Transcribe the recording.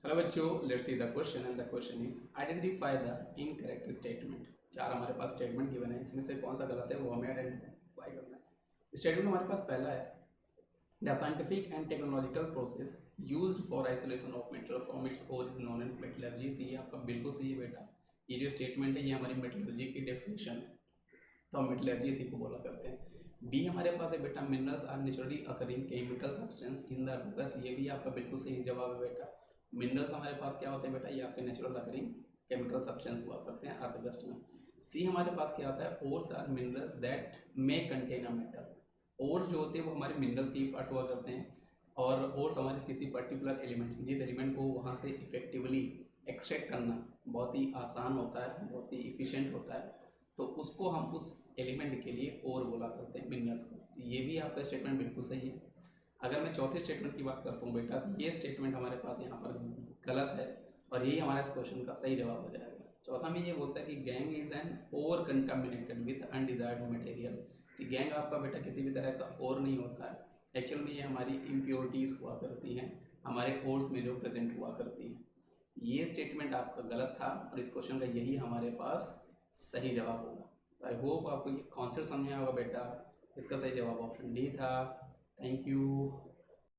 Hello बच्चों, let's see the question and the question is identify the incorrect statement. चार हमारे पास statement given है, इसमें से कौन सा गलत है वो हमें आइडेंटिफाई करना है। स्टेटमेंट हमारे पास पहला है, the scientific and technological process used for isolation of metal from its ore is known as metallurgy. तो ये आपका बिल्कुल सही है बेटा। ये जो स्टेटमेंट है ये हमारी मेटलर्जी की डेफिनेशन है, तो हम मेटलर्जी इसी को बोला करते हैं। बी हमारे पास है बेटा, minerals are naturally occurring chemical substance in the earth. ये भी आपका बिल्कुल सही जवाब है बेटा। मिनरल्स हमारे पास क्या होते हैं बेटा, ये आपके नेचुरल अकरिंग केमिकल सब्सटेंस हुआ करते हैं अर्थ क्रस्ट में। सी हमारे पास क्या होता है, ores are minerals that may contain a metal. Ores जो होते हैं वो हमारे मिनरल्स के ही पार्ट हुआ करते हैं, और ओर्स हमारे किसी पर्टिकुलर एलिमेंट, जिस एलिमेंट को वहाँ से इफेक्टिवली एक्सट्रैक्ट करना बहुत ही आसान होता है, बहुत ही इफिशियंट होता है, तो उसको हम उस एलिमेंट के लिए और बोला करते हैं मिनरल्स को। तो ये भी आपका स्टेटमेंट बिल्कुल सही है। अगर मैं चौथे स्टेटमेंट की बात करता हूँ बेटा, तो ये स्टेटमेंट हमारे पास यहाँ पर गलत है, और यही हमारे इस क्वेश्चन का सही जवाब हो जाएगा। चौथा में ये बोलता है कि gang is an over contaminated with undesired material. तो गैंग आपका बेटा किसी भी तरह का और नहीं होता है, एक्चुअल में ये हमारी इम्प्योरिटीज़ हुआ करती हैं, हमारे ओर्स में जो प्रेजेंट हुआ करती हैं। ये स्टेटमेंट आपका गलत था, और इस क्वेश्चन का यही हमारे पास सही जवाब होगा। तो आई होप आपको ये कॉन्सेप्ट समझ में आएगा बेटा। इसका सही जवाब ऑप्शन डी था। Thank you.